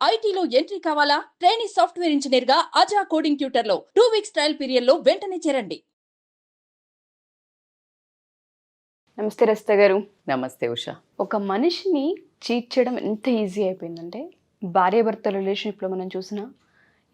ఐటీలో ఎంట్రీ కావాలా? Trainee software engineer గా అజా కోడింగ్ ట్యూటర్ లో 2 వీక్స్ ట్రయల్ పీరియడ్ లో వెంటనే చేరండి. నమస్తే రస్త గారు. నమస్తే ఉష. ఒక మనిషిని చీట్ చేయడం ఎంత ఈజీ అయిపోయిందంటే, భార్యాభర్తల రిలేషన్షిప్లో మనం చూసినా,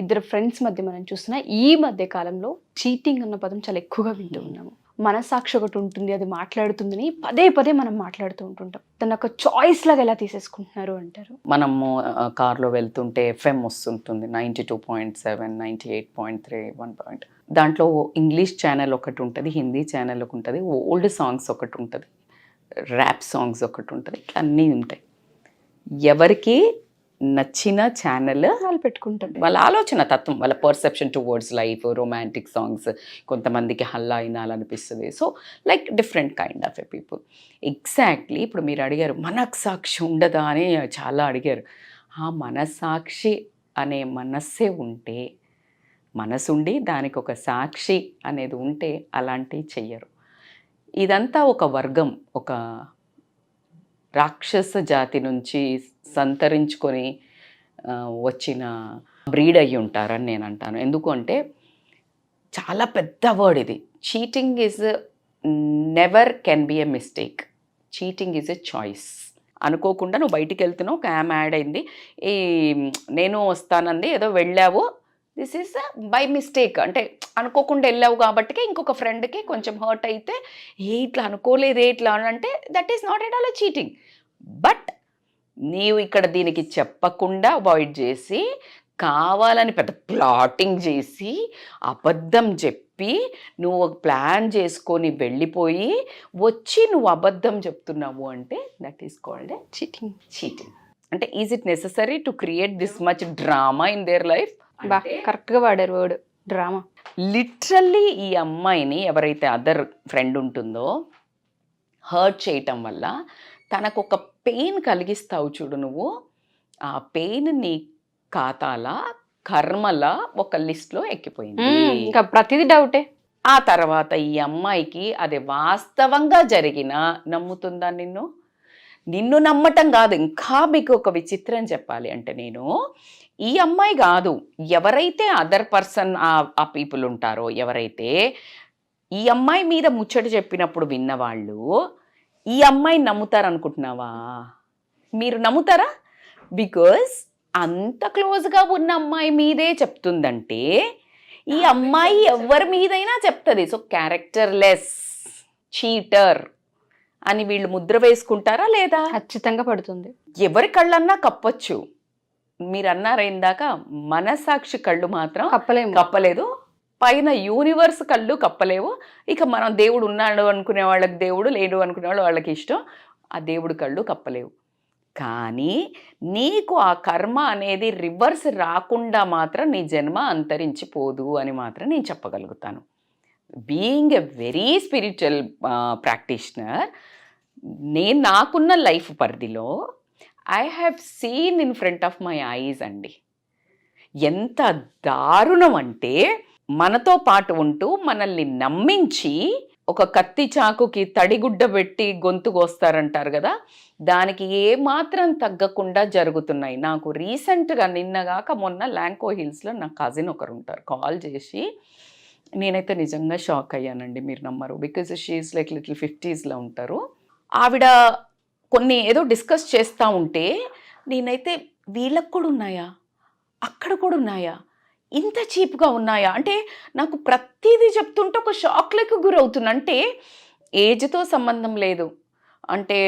ఇద్దరు ఫ్రెండ్స్ మధ్య మనం చూసినా, ఈ మధ్య కాలంలో చీటింగ్ అన్న పదం చాలా ఎక్కువగా వింటూ ఉన్నాము. మనస్సాక్షి ఒకటి ఉంటుంది, అది మాట్లాడుతుందని పదే పదే మనం మాట్లాడుతూ ఉంటుంటాం. తన ఒక చాయిస్ లాగా ఎలా తీసేసుకుంటున్నారు అంటారు? మనము కార్లో వెళ్తుంటే ఎఫ్ఎం వస్తుంటుంది 92.7, 98.3, 1. దాంట్లో ఇంగ్లీష్ ఛానల్ ఒకటి ఉంటుంది, హిందీ ఛానల్ ఒకటి ఉంటుంది, ఓల్డ్ సాంగ్స్ ఒకటి ఉంటుంది, ర్యాప్ సాంగ్స్ ఒకటి ఉంటుంది, ఇట్లా అన్నీ ఉంటాయి. ఎవరికి నచ్చిన ఛానల్ వాళ్ళు పెట్టుకుంటారు. వాళ్ళ ఆలోచన తత్వం, వాళ్ళ perception towards life, romantic songs, కొంతమందికి హల్లా వినాలనిపిస్తుంది. So like different kind of a people. Exactly ఇప్పుడు మీరు అడిగారు మనస్సాక్షి ఉండదా అని చాలా అడిగారు. ఆ మనస్సాక్షి అనే మనస్సే ఉంటే, మనసుండి దానికి ఒక సాక్షి అనేది ఉంటే అలాంటివి చెయ్యరు. ఇదంతా ఒక వర్గం, ఒక రాక్షస జాతి నుంచి సంతరించుకొని వచ్చిన బ్రీడ్ అయ్యి ఉంటారని నేను అంటాను. ఎందుకు అంటే చాలా పెద్ద వర్డ్ ఇది. Cheating is never can be a mistake. Cheating is a choice. అనుకోకుండా నువ్వు బయటికి వెళ్తున్నావు, ఒక యామ్ యాడ్ అయింది, ఈ నేను వస్తానంది, ఏదో వెళ్ళావు, దిస్ ఈజ్ బై మిస్టేక్. అంటే అనుకోకుండా వెళ్ళావు కాబట్టి ఇంకొక ఫ్రెండ్కి కొంచెం హర్ట్ అయితే, ఇట్లా అనుకోలేదే ఇట్లా అని అంటే that is not at all a cheating. But నీవు ఇక్కడ దీనికి చెప్పకుండా అవాయిడ్ చేసి, కావాలని పెద్ద ప్లాటింగ్ చేసి, అబద్ధం చెప్పి, నువ్వు ఒక ప్లాన్ చేసుకొని వెళ్ళిపోయి వచ్చి నువ్వు అబద్ధం చెప్తున్నావు అంటే that is called a cheating. అంటే is it necessary to create this much drama in their life? కరెక్ట్గా వాడారు వర్డ్, డ్రామా. లిటరల్లీ ఈ అమ్మాయిని ఎవరైతే అదర్ ఫ్రెండ్ ఉంటుందో హర్ట్ చేయటం వల్ల తనకు ఒక పెయిన్ కలిగిస్తావు చూడు నువ్వు, ఆ పెయిన్ నీ ఖాతాల కర్మల ఒక లిస్ట్లో ఎక్కిపోయింది. ఇంకా ప్రతిదీ డౌటే. ఆ తర్వాత ఈ అమ్మాయికి అది వాస్తవంగా జరిగినా నమ్ముతుందా? నిన్ను నమ్మటం కాదు, ఇంకా మీకు ఒక విచిత్రం చెప్పాలి అంటే, నేను ఈ అమ్మాయి కాదు, ఎవరైతే అదర్ పర్సన్ ఆ పీపుల్ ఉంటారో, ఎవరైతే ఈ అమ్మాయి మీద ముచ్చట చెప్పినప్పుడు విన్నవాళ్ళు ఈ అమ్మాయి నమ్ముతారనుకుంటున్నావా? మీరు నమ్ముతారా? బికాజ్ అంత క్లోజ్గా ఉన్న అమ్మాయి మీదే చెప్తుందంటే ఈ అమ్మాయి ఎవరి మీదైనా చెప్తుంది. సో క్యారెక్టర్లెస్, చీటర్ అని వీళ్ళు ముద్ర వేసుకుంటారా లేదా? ఖచ్చితంగా పడుతుంది. ఎవరి కళ్ళన్నా కప్పొచ్చు. మీరు అన్నారు ఇందాక, మనసాక్షి కళ్ళు మాత్రం కప్పలేదు, పైన యూనివర్స్ కళ్ళు కప్పలేవు. ఇక మనం దేవుడు ఉన్నాడు అనుకునే వాళ్ళకి దేవుడు, లేడు అనుకునే వాళ్ళు వాళ్ళకి ఇష్టం, ఆ దేవుడు కళ్ళు కప్పలేవు. కానీ నీకు ఆ కర్మ అనేది రివర్స్ రాకుండా మాత్రం నీ జన్మ అంతరించిపోదు అని మాత్రం నేను చెప్పగలుగుతాను. Being a very spiritual practitioner, నేను నాకున్న లైఫ్ పరిధిలో I have seen in front of my eyes అండి. ఎంత దారుణం అంటే, మనతో పాటు ఉంటూ మనల్ని నమ్మించి ఒక కత్తి చాకుకి తడిగుడ్డ పెట్టి గొంతు కోస్తారంటారు కదా, దానికి ఏమాత్రం తగ్గకుండా జరుగుతున్నాయి. నాకు రీసెంట్గా నిన్నగాక మొన్న ల్యాంకో హిల్స్లో నా కజిన్ ఒకరు ఉంటారు, కాల్ చేసి, నేనైతే నిజంగా షాక్ అయ్యానండి, మీరు నమ్మరు. బికాజ్ షీఈస్ లైక్ లిటిల్ 50sలో ఉంటారు. ఆవిడ కొన్ని ఏదో డిస్కస్ చేస్తూ ఉంటే నేనైతే వీళ్ళకు కూడా ఉన్నాయా, అక్కడ కూడా ఉన్నాయా, ఇంత చీప్గా ఉన్నాయా అంటే నాకు ప్రతిదీ చెప్తుంటే ఒక షాక్లకు గురవుతున్నా. అంటే ఏజ్తో సంబంధం లేదు, అంటే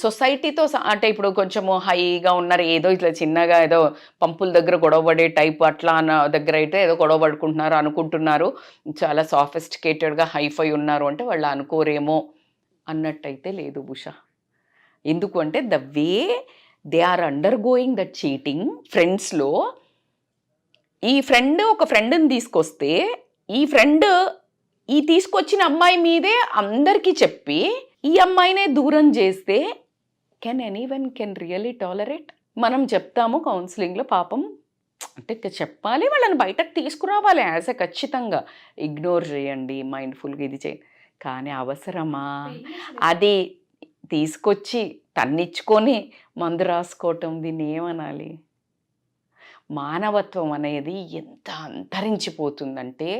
సొసైటీతో, అంటే ఇప్పుడు కొంచెము హైగా ఉన్నారు, ఏదో ఇట్లా చిన్నగా ఏదో పంపుల దగ్గర గొడవపడే టైప్ అట్లా అన్న దగ్గర అయితే ఏదో గొడవ పడుకుంటున్నారు అనుకుంటున్నారు, చాలా సాఫిస్టికేటెడ్గా హైఫై ఉన్నారు అంటే వాళ్ళు అనుకోరేమో అన్నట్టయితే లేదు ఉషా. ఎందుకు అంటే the way they are undergoing that cheating. ఫ్రెండ్స్లో ఈ ఫ్రెండ్ ఒక ఫ్రెండ్ని తీసుకొస్తే, ఈ ఫ్రెండ్ ఈ తీసుకొచ్చిన అమ్మాయి మీదే అందరికీ చెప్పి ఈ అమ్మాయినే దూరం చేస్తే can anyone can really tolerate? మనం చెప్తాము కౌన్సిలింగ్లో, పాపం అంటే చెప్పాలి, వాళ్ళని బయటకు తీసుకురావాలి యాజ్ ఎ, ఖచ్చితంగా ఇగ్నోర్ చేయండి, మైండ్ఫుల్గా ఇది చేయండి. కానీ అవసరమా? అది తీసుకొచ్చి తన్నిచ్చుకొని మందు రాసుకోవటం, దీన్ని ఏమనాలి? మానవత్వం అనేది ఎంత అంతరించిపోతుందంటే,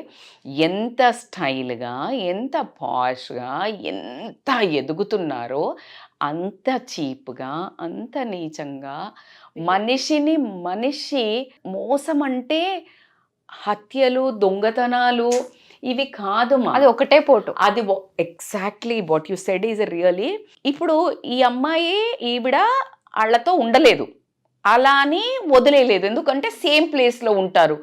ఎంత స్టైల్గా, ఎంత పాష్గా, ఎంత ఎదుగుతున్నారో అంత చీప్గా, అంత నీచంగా మనిషి మోసం అంటే హత్యలు, దొంగతనాలు ఇవి కాదు. అది ఒకటే పోటు. అది exactly what you said is really. ఇప్పుడు ఈ అమ్మాయి ఈవిడ వాళ్ళతో ఉండలేదు, అలా అని వదిలేయలేదు, ఎందుకంటే సేమ్ ప్లేస్లో ఉంటారు.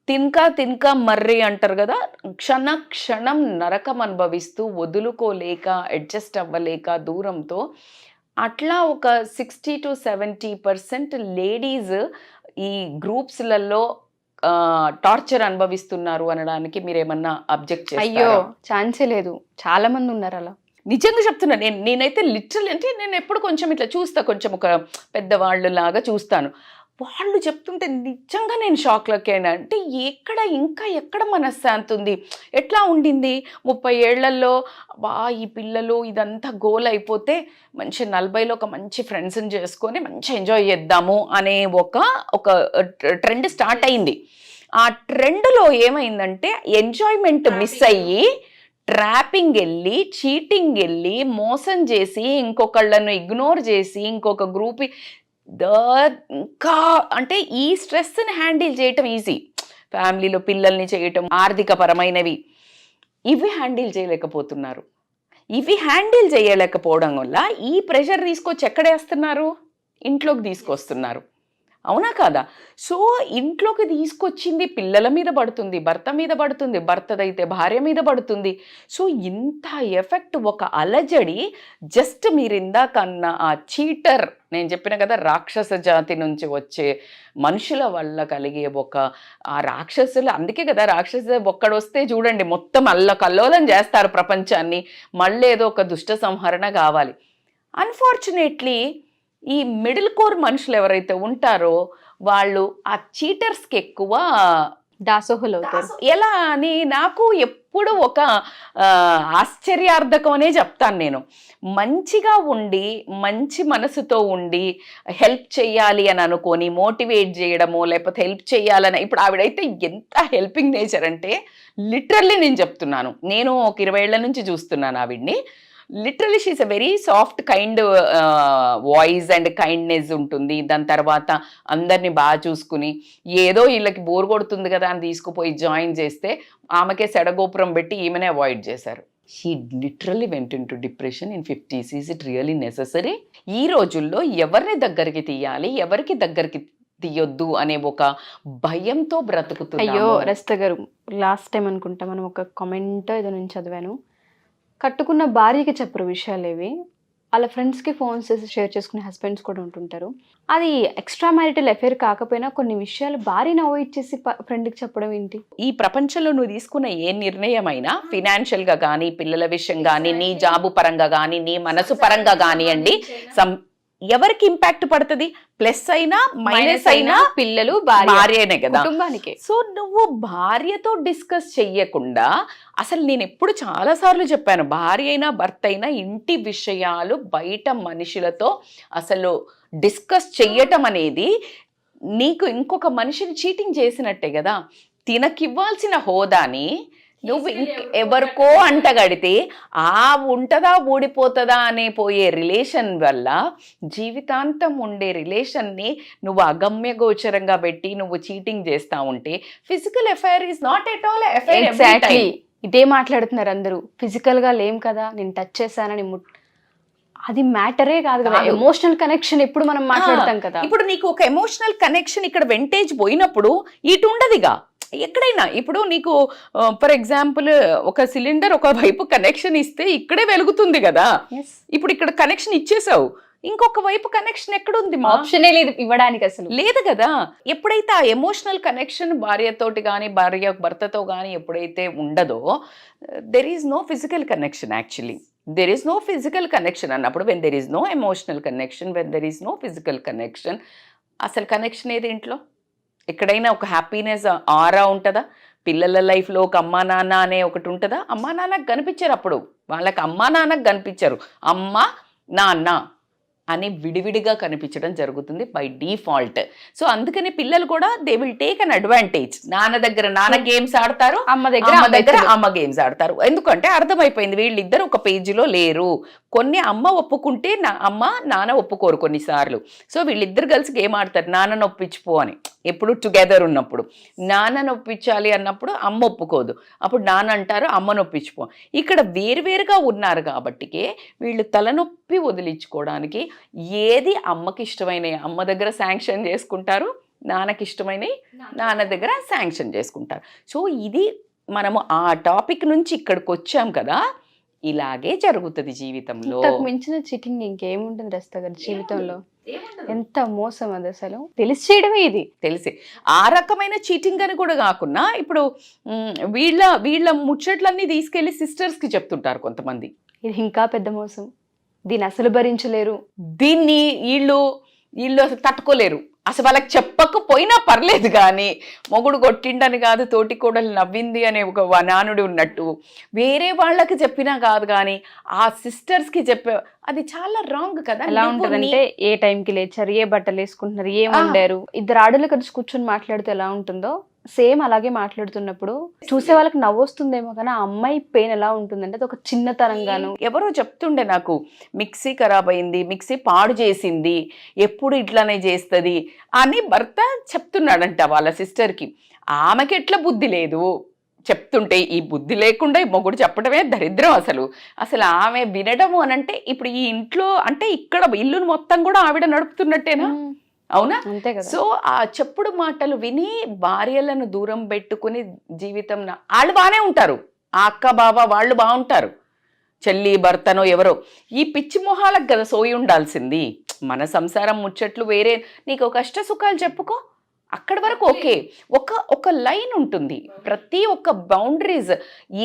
తినక మర్రి అంటారు కదా, క్షణం నరకం అనుభవిస్తూ వదులుకోలేక, అడ్జస్ట్ అవ్వలేక దూరంతో అట్లా ఒక 60 to 70% లేడీస్ ఈ గ్రూప్స్లలో టార్చర్ అనుభవిస్తున్నారు అనడానికి మీరేమన్నా అబ్జెక్ట్ చేస్తారా? అయ్యో ఛాన్సే లేదు, చాలా మంది ఉన్నారు అలా. నిజంగా చెప్తున్నా, నేనైతే లిటరల్ అంటే నేను ఎప్పుడు కొంచెం ఇట్లా చూస్తా, కొంచెం ఒక పెద్దవాళ్ళు లాగా చూస్తాను. వాళ్ళు చెప్తుంటే నిజంగా నేను షాక్లోకి అయినా. అంటే ఎక్కడ మనశ్శాంతి ఉంది? ఎట్లా ఉండింది 30 ఏళ్లలో? ఈ పిల్లలు ఇదంతా గోల్ అయిపోతే మంచి 40లో ఒక మంచి ఫ్రెండ్స్ని చేసుకొని మంచి ఎంజాయ్ చేద్దాము అనే ఒక ట్రెండ్ స్టార్ట్ అయింది. ఆ ట్రెండ్లో ఏమైందంటే ఎంజాయ్మెంట్ మిస్ అయ్యి ట్రాపింగ్ వెళ్ళి, చీటింగ్ వెళ్ళి, మోసం చేసి, ఇంకొకళ్ళను ఇగ్నోర్ చేసి, ఇంకొక గ్రూప్ ఇంకా అంటే ఈ స్ట్రెస్ని హ్యాండిల్ చేయటం ఈజీ. ఫ్యామిలీలో పిల్లల్ని చేయటం, ఆర్థిక పరమైనవి ఇవి హ్యాండిల్ చేయలేకపోతున్నారు. ఇవి హ్యాండిల్ చేయలేకపోవడం వల్ల ఈ ప్రెషర్ తీసుకొచ్చి ఎక్కడేస్తున్నారు? ఇంట్లోకి తీసుకొస్తున్నారు. అవునా కాదా? సో ఇంట్లోకి తీసుకొచ్చింది పిల్లల మీద పడుతుంది, భర్త మీద పడుతుంది, భర్తదైతే భార్య మీద పడుతుంది. సో ఇంత ఎఫెక్ట్, ఒక అలజడి జస్ట్ మీరు ఇందాకన్నా ఆ చీటర్, నేను చెప్పిన కదా రాక్షస జాతి నుంచి వచ్చే మనుషుల వల్ల కలిగే ఆ రాక్షసులు. అందుకే కదా రాక్షస ఒక్కడొస్తే చూడండి మొత్తం కల్లోలం చేస్తారు ప్రపంచాన్ని. మళ్ళీ ఏదో ఒక దుష్ట సంహరణ కావాలి. అన్ఫార్చునేట్లీ ఈ మిడిల్ కోర్ మనుషులు ఎవరైతే ఉంటారో వాళ్ళు ఆ చీటర్స్కి ఎక్కువ దాసోహులు అవుతారు. ఎలా అని నాకు ఎప్పుడు ఒక ఆశ్చర్యార్థకం అనే చెప్తాను నేను. మంచిగా ఉండి, మంచి మనసుతో ఉండి, హెల్ప్ చేయాలి అని అనుకొని మోటివేట్ చేయడము, లేకపోతే హెల్ప్ చేయాలని, ఇప్పుడు ఆవిడైతే ఎంత హెల్పింగ్ నేచర్ అంటే లిటరల్లీ నేను చెప్తున్నాను, నేను ఒక 20 ఏళ్ల నుంచి చూస్తున్నాను ఆవిడ్ని. Literally she's a very soft kind voice and kindness ఉంటుంది. దాని తర్వాత అందరినీ బాగా చూసుకుని, ఏదో వీళ్ళకి బోర్ కొడుతుంది కదా అని తీసుకుపోయి జాయిన్ చేస్తే ఆమెకే సెడగోపురం పెట్టి ఈమెనే అవాయిడ్ చేశారు. She literally went in to depression in 50s. Is it really necessary? ఈ రోజుల్లో ఎవరిని దగ్గరికి తీయాలి, ఎవరికి దగ్గరికి తీయొద్దు అనే ఒక భయంతో బ్రతుకుతున్నాము. అయ్యో రస్త గారు, లాస్ట్ టైం అనుకుంటా మనం ఒక కామెంట్ ఏదో నేను చదివాను, కట్టుకున్న భార్యకి చెప్పరు విషయాలేవి, వాళ్ళ ఫ్రెండ్స్కి ఫోన్స్ చేసి షేర్ చేసుకునే హస్బెండ్స్ కూడా ఉంటుంటారు. అది ఎక్స్ట్రా మ్యారిటల్ అఫేర్ కాకపోయినా కొన్ని విషయాలు భార్యను అవాయిడ్ చేసి ఫ్రెండ్కి చెప్పడం ఏంటి? ఈ ప్రపంచంలో నువ్వు తీసుకున్న ఏ నిర్ణయం అయినా, ఫినాన్షియల్గా కానీ, పిల్లల విషయం కానీ, నీ జాబు పరంగా కానీ, నీ మనసు పరంగా కానివ్వండి, ఎవరికి ఇంపాక్ట్ పడుతుంది? ప్లస్ అయినా మైనస్ అయినా పిల్లలు, భార్యనే కదా కుటుంబానికి. సో నువ్వు భార్యతో డిస్కస్ చెయ్యకుండా, అసలు నేను ఎప్పుడు చాలాసార్లు చెప్పాను, భార్య అయినా భర్త అయినా ఇంటి విషయాలు బయట మనుషులతో అసలు డిస్కస్ చెయ్యటం అనేది నీకు ఇంకొక మనిషిని చీటింగ్ చేసినట్టే కదా. తినకివ్వాల్సిన హోదాని నువ్వు ఎవరికో అంటగడితే ఉంటదా ఊడిపోతుందా అనే పోయే రిలేషన్ వల్ల జీవితాంతం ఉండే రిలేషన్ని నువ్వు అగమ్య గోచరంగా పెట్టి నువ్వు చీటింగ్ చేస్తా ఉంటే physical affair is not at all affair. Exactly ఇదే మాట్లాడుతున్నారు అందరూ. ఫిజికల్ గా లేం కదా, నేను టచ్ చేశానని, అది మ్యాటరే కాదు కదా. ఎమోషనల్ కనెక్షన్ ఎప్పుడు మనం మాట్లాడతాం కదా. ఇప్పుడు నీకు ఒక ఎమోషనల్ కనెక్షన్ ఇక్కడ వెంటేజ్ పోయినప్పుడు ఇటు ఉండదుగా ఎక్కడైనా. ఇప్పుడు నీకు ఫర్ ఎగ్జాంపుల్ ఒక సిలిండర్ ఒక వైపు కనెక్షన్ ఇస్తే ఇక్కడే వెలుగుతుంది కదా. ఇప్పుడు ఇక్కడ కనెక్షన్ ఇచ్చేసావు, ఇంకొక వైపు కనెక్షన్ ఎక్కడుంది? ఆప్షనే లేదు ఇవ్వడానికి, అసలు లేదు కదా. ఎప్పుడైతే ఆ ఎమోషనల్ కనెక్షన్ భార్యతోటి కానీ, భార్య భర్తతో కానీ ఎప్పుడైతే ఉండదో, there is no physical connection. Actually there is no physical connection అన్నప్పుడు, when there is no emotional connection, when there is no physical connection, అసలు కనెక్షన్ ఏది ఇంట్లో? ఎక్కడైనా ఒక హ్యాపీనెస్ ఆరా ఉంటుందా? పిల్లల లైఫ్లో ఒక అమ్మా నాన్న అనే ఒకటి ఉంటుందా? అమ్మా నాన్నకు కనిపించారు, అప్పుడు వాళ్ళకి అమ్మా నాన్నకు కనిపించారు, అమ్మ నాన్న అని విడివిడిగా కనిపించడం జరుగుతుంది బై డిఫాల్ట్. సో అందుకని పిల్లలు కూడా they will take an advantage. నాన్న దగ్గర నాన్న గేమ్స్ ఆడతారు, అమ్మ దగ్గర అమ్మ గేమ్స్ ఆడతారు. ఎందుకంటే అర్థమైపోయింది వీళ్ళిద్దరు ఒక పేజీలో లేరు. కొన్ని అమ్మ ఒప్పుకుంటే అమ్మ నాన్న ఒప్పుకోరు కొన్నిసార్లు. సో వీళ్ళిద్దరు కలిసి గేమ్ ఆడతారు, నాన్నను ఒప్పించిపో అని. ఎప్పుడు టుగెదర్ ఉన్నప్పుడు నాన్నను ఒప్పించాలి అన్నప్పుడు అమ్మ ఒప్పుకోదు, అప్పుడు నాన్న అంటారు అమ్మను ఒప్పించిపో. ఇక్కడ వేరువేరుగా ఉన్నారు కాబట్టికే వీళ్ళు తలనొప్పి వదిలించుకోవడానికి ఏది అమ్మకి ఇష్టమైనవి అమ్మ దగ్గర శాంక్షన్ చేసుకుంటారు, నాన్నకి ఇష్టమైనవి నాన్న దగ్గర శాంక్షన్ చేసుకుంటారు. సో ఇది మనము ఆ టాపిక్ నుంచి ఇక్కడికి వచ్చాం కదా, ఇలాగే జరుగుతుంది జీవితంలో. మించిన చీటింగ్ ఇంకేముంటుంది రస్తా గారి జీవితంలో? ఎంత మోసం అది, అసలు తెలిసి చేయడమే ఇది. తెలిసి ఆ రకమైన చీటింగ్ అని కూడా కాకుండా ఇప్పుడు వీళ్ళ ముచ్చట్లన్నీ తీసుకెళ్లి సిస్టర్స్ కి చెప్తుంటారు కొంతమంది. ఇది ఇంకా పెద్ద మోసం, దీన్ని అసలు భరించలేరు, దీన్ని వీళ్ళు అసలు తట్టుకోలేరు. అసలు వాళ్ళకి చెప్పకపోయినా పర్లేదు కానీ మొగుడు కొట్టిండని కాదు, తోటి కోడలు నవ్వింది అనే ఒక నానుడి ఉన్నట్టు వేరే వాళ్ళకి చెప్పినా కాదు కానీ ఆ సిస్టర్స్కి చెప్పే అది చాలా రాంగ్ కదా. ఎలా ఉంటుందంటే ఏ టైంకి లేచారు, ఏ బట్టలు వేసుకుంటున్నారు, ఏం వండారు, ఇద్దరు ఆడలు కలిసి కూర్చొని మాట్లాడితే ఎలా ఉంటుందో సేమ్ అలాగే మాట్లాడుతున్నప్పుడు చూసే వాళ్ళకి నవ్వొస్తుందేమో కానీ ఆ అమ్మాయి పెయిన్ ఎలా ఉంటుందంటే అది ఒక చిన్నతనంగాను. ఎవరో చెప్తుండే నాకు, మిక్సీ ఖరాబ్ అయింది, మిక్సీ పాడు చేసింది, ఎప్పుడు ఇట్లానే చేస్తుంది అని భర్త చెప్తున్నాడంట వాళ్ళ సిస్టర్కి. ఆమెకి ఎట్లా బుద్ధి లేదు చెప్తుంటే, ఈ బుద్ధి లేకుండా ఈ మొగుడు చెప్పడమే దరిద్రం. అసలు ఆమె వినడము అనంటే ఇప్పుడు ఈ ఇంట్లో అంటే ఇక్కడ ఇల్లును మొత్తం కూడా ఆవిడ నడుపుతున్నట్టేనా? అవునా? సో ఆ చెప్పుడు మాటలు విని భార్యలను దూరం పెట్టుకుని జీవితం వాళ్ళు బాగానే ఉంటారు, ఆ అక్క బావ వాళ్ళు బాగుంటారు, చెల్లి భర్తనో ఎవరో. ఈ పిచ్చి మొహాలకు కదా సోయి ఉండాల్సింది. మన సంసారం ముచ్చట్లు వేరే, నీకు కష్ట సుఖాలు చెప్పుకో, అక్కడి వరకు ఓకే. ఒక లైన్ ఉంటుంది, ప్రతి ఒక్క బౌండరీస్,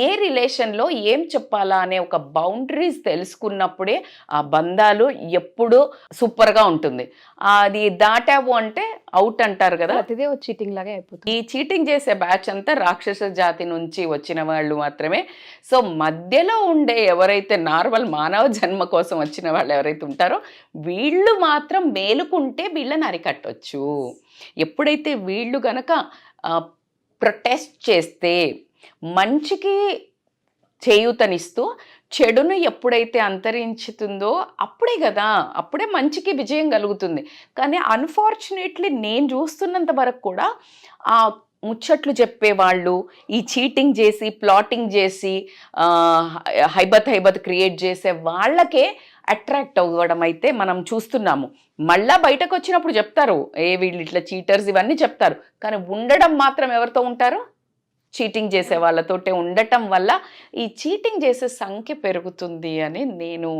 ఏ రిలేషన్లో ఏం చెప్పాలా అనే ఒక బౌండరీస్ తెలుసుకున్నప్పుడే ఆ బంధాలు ఎప్పుడూ సూపర్గా ఉంటుంది. అది దాటావు అంటే అవుట్ అంటారు కదా, అదే చీటింగ్ లాగా అయిపోతుంది. ఈ చీటింగ్ చేసే బ్యాచ్ అంతా రాక్షస జాతి నుంచి వచ్చిన వాళ్ళు మాత్రమే. సో మధ్యలో ఉండే ఎవరైతే నార్మల్ మానవ జన్మ కోసం వచ్చిన వాళ్ళు ఎవరైతే ఉంటారో వీళ్ళు మాత్రం మేలుకుంటే వీళ్ళని అరికట్టొచ్చు. ఎప్పుడైతే వీళ్ళు గనక ప్రొటెస్ట్ చేస్తే, మంచికి చేయూతనిస్తూ చెడును ఎప్పుడైతే అంతరించుతుందో అప్పుడే మంచికి విజయం కలుగుతుంది. కానీ అన్ఫార్చునేట్లీ నేను చూస్తున్నంత వరకు కూడా ఆ ముచ్చట్లు చెప్పేవాళ్ళు, ఈ చీటింగ్ చేసి ప్లాటింగ్ చేసి హైబత్ క్రియేట్ చేసే వాళ్ళకే అట్రాక్ట్ అవ్వడం అయితే మనం చూస్తున్నాము. మళ్ళా బయటకు వచ్చినప్పుడు చెప్తారు వీళ్ళు ఇట్లా చీటర్స్ ఇవన్నీ చెప్తారు, కానీ ఉండడం మాత్రం ఎవరితో ఉంటారు? చీటింగ్ చేసే వాళ్ళతోటే ఉండటం వల్ల ఈ చీటింగ్ చేసే సంఖ్య పెరుగుతుంది అని నేను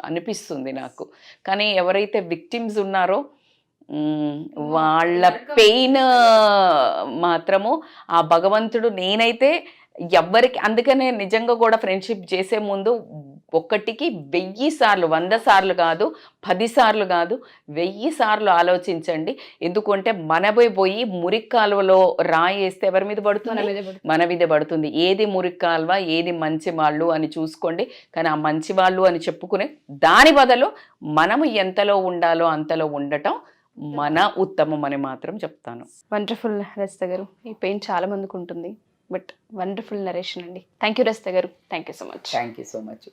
అనిపిస్తుంది నాకు. కానీ ఎవరైతే విక్టిమ్స్ ఉన్నారో వాళ్ళ పెయిన్ మాత్రము ఆ భగవంతుడు, నేనైతే ఎవ్వరికి, అందుకనే నిజంగా కూడా ఫ్రెండ్షిప్ చేసే ముందు ఒకటికి 1000 సార్లు, 100 సార్లు కాదు, 10 సార్లు కాదు, 1000 సార్లు ఆలోచించండి. ఎందుకంటే పోయి మురికి కాలువలో రాయి వేస్తే ఎవరి మీద పడుతుంది? మన మీద పడుతుంది. ఏది మురికి కాలువ, ఏది మంచి వాళ్ళు అని చూసుకోండి. కానీ ఆ మంచి వాళ్ళు అని చెప్పుకునే దాని బదులు మనము ఎంతలో ఉండాలో అంతలో ఉండటం మన ఉత్తమం అని మాత్రం చెప్తాను. వండర్ఫుల్ రస్తా గారు, ఈ పెయిన్ చాలా మందికి ఉంటుంది, బట్ వండర్ఫుల్ నరేషన్ అండి. థ్యాంక్ యూ రస్తా గారు, thank you so much. Thank you so much.